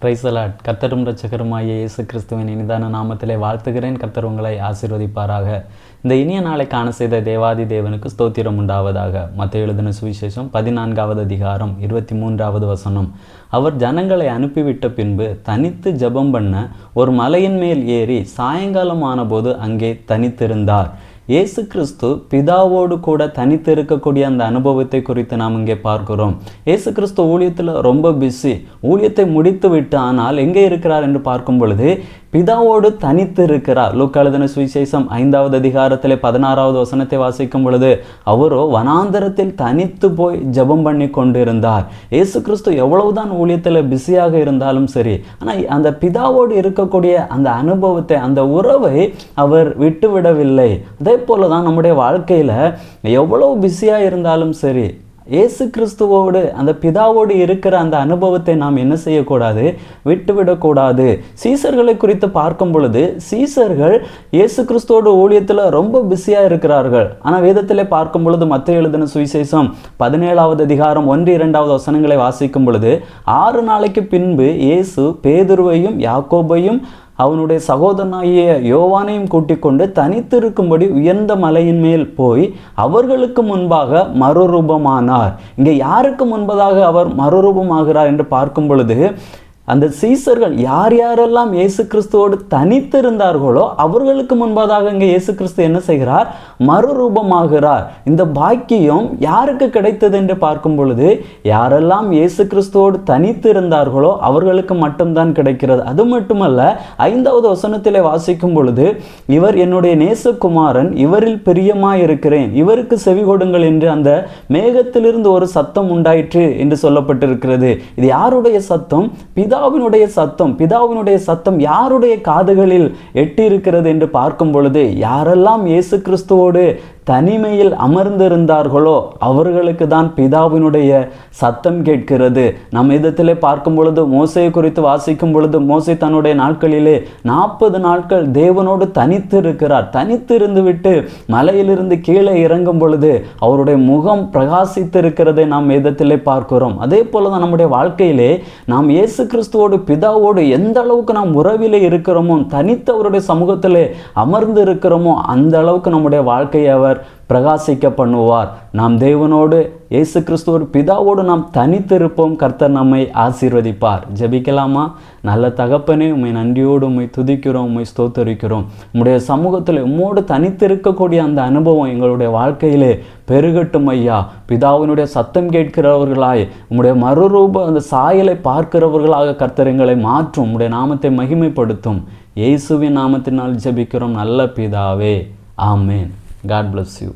Praise the Lord. கர்த்தரும் இரட்சகருமாகிய இயேசு கிறிஸ்துவின் இனிதான நாமத்திலே வாழ்த்துகிறேன். கர்த்தர் உங்களை ஆசீர்வதிப்பாராக. இந்த இனிய நாளை காண செய்த தேவாதி தேவனுக்கு ஸ்தோத்திரம் உண்டாவதாக. மத்தேயு எழுதின சுவிசேஷம் 14வது அதிகாரம் 23வது வசனம். அவர் ஜனங்களை அனுப்பிவிட்ட பின்பு தனித்து ஜெபம் பண்ண ஒரு மலையின் மேல் ஏறி சாயங்காலம் ஆனபோது அங்கே தனித்திருந்தார். இயேசு கிறிஸ்து பிதாவோடு கூட தனித்து இருக்கக்கூடிய அந்த அனுபவத்தை குறித்து நாம் இங்கே பார்க்கிறோம். இயேசு கிறிஸ்து ஊழியத்தில் ரொம்ப பிஸி, ஊழியத்தை முடித்து விட்டு ஆனால் எங்கே இருக்கிறார் என்று பார்க்கும் பொழுது பிதாவோடு தனித்து இருக்கிறார். லூக்கா எழுதின சுவிசேஷம் 5வது அதிகாரத்திலே 16வது வசனத்தை வாசிக்கும் பொழுது அவரோ வனாந்தரத்தில் தனித்து போய் ஜெபம் பண்ணி கொண்டிருந்தார். இயேசு கிறிஸ்து எவ்வளவுதான் ஊழியத்தில் பிஸியாக இருந்தாலும் சரி, ஆனால் அந்த பிதாவோடு இருக்கக்கூடிய அந்த அனுபவத்தை, அந்த உறவை அவர் விட்டுவிடவில்லை. அதே போல தான் நம்முடைய வாழ்க்கையில் எவ்வளவு பிஸியாக இருந்தாலும் சரி, இயேசு கிறிஸ்துவோடு அந்த பிதாவோடு இருக்கிற அந்த அனுபவத்தை நாம் என்ன செய்யக்கூடாது, விட்டுவிடக்கூடாது. சீசர்களை குறித்து பார்க்கும் பொழுது சீசர்கள் இயேசு கிறிஸ்துவோட ஊழியத்தில் ரொம்ப பிஸியாக இருக்கிறார்கள். ஆனால் வேதத்திலே பார்க்கும் பொழுது மத்தேயு எழுதின சுவிசேஷம் 17வது அதிகாரம் 1-2வது வசனங்களை வாசிக்கும் பொழுது 6 நாளைக்கு பின்பு இயேசு பேதுருவையும் யாக்கோபையும் அவனுடைய சகோதரனாகிய யோவானையும் கூட்டிக் கொண்டு தனித்திருக்கும்படி உயர்ந்த மலையின் மேல் போய் அவர்களுக்கு முன்பாக மறுரூபமானார். இங்கே யாருக்கு முன்பதாக அவர் மறுரூபமாகிறார் என்று பார்க்கும் பொழுது அந்த சீசர்கள் யார் யாரெல்லாம் இயேசு கிறிஸ்துவோடு தனித்திருந்தார்களோ அவர்களுக்கு முன்பதாக இங்கே இயேசு கிறிஸ்து என்ன செய்கிறார், மறுரூபமாகிறார். இந்த பாக்கியம் யாருக்கு கிடைத்தது என்று பார்க்கும் பொழுது யாரெல்லாம் இயேசு கிறிஸ்துவோடு தனித்திருந்தார்களோ அவர்களுக்கு மட்டும்தான் கிடைக்கிறது. அது மட்டுமல்ல, 5வது வசனத்திலே வாசிக்கும் பொழுது இவர் என்னுடைய நேசகுமாரன், இவரில் பிரியமாயிருக்கிறேன், இவருக்கு செவி கொடுங்கள் என்று அந்த மேகத்திலிருந்து ஒரு சத்தம் உண்டாயிற்று என்று சொல்லப்பட்டிருக்கிறது. இது யாருடைய சத்தம்? பிதாவினுடைய சத்தம். பிதாவினுடைய சத்தம் யாருடைய காதுகளில் எட்டி இருக்கிறது என்று பார்க்கும் பொழுது யாரெல்லாம் இயேசு கிறிஸ்துவோடு தனிமையில் அமர்ந்திருந்தார்களோ அவர்களுக்கு தான் பிதாவினுடைய சத்தம் கேட்கிறது. நம் இதத்திலே பார்க்கும் பொழுது மோசையை குறித்து வாசிக்கும் பொழுது மோசே தன்னுடைய நாட்களிலே 40 நாட்கள் தேவனோடு தனித்து இருக்கிறார். தனித்து இருந்து விட்டு மலையிலிருந்து கீழே இறங்கும் பொழுது அவருடைய முகம் பிரகாசித்து இருக்கிறதை நாம் இதத்திலே பார்க்கிறோம். அதே போலதான் நம்முடைய வாழ்க்கையிலே நாம் இயேசு கிறிஸ்துவோடு பிதாவோடு எந்த அளவுக்கு நாம் உறவிலே இருக்கிறோமோ, தனித்து அவருடைய சமூகத்திலே அமர்ந்து இருக்கிறோமோ அந்த அளவுக்கு நம்முடைய வாழ்க்கையை அவர் பிரகாசிக்க பண்ணுவார். நாம் தேவனோடு இயேசு கிறிஸ்துவோடு பிதாவோடு நாம் தனித்திருப்போம். கர்த்தர் நம்மை ஆசீர்வதிப்பார். ஜெபிக்கலாமா? நல்ல தகப்பனே, உம்மை நன்றியோடு உம்மை துதிக்கிறோம், உம்மை ஸ்தோத்தரிக்கிறோம். உம்முடைய சமூகத்தில் உம்மோடு தனித்திருக்கக்கூடிய அந்த அனுபவம் எங்களுடைய வாழ்க்கையிலே பெருகட்டும் ஐயா. பிதாவினுடைய சத்தம் கேட்கிறவர்களாய் உம்முடைய மறுரூப அந்த சாயலை பார்க்கிறவர்களாக கர்த்தர் எங்களை மாற்றும். உம்முடைய நாமத்தை மகிமைப்படுத்தும். இயேசுவின் நாமத்தினால் ஜெபிக்கிறோம் நல்ல பிதாவே. ஆமேன். God bless you.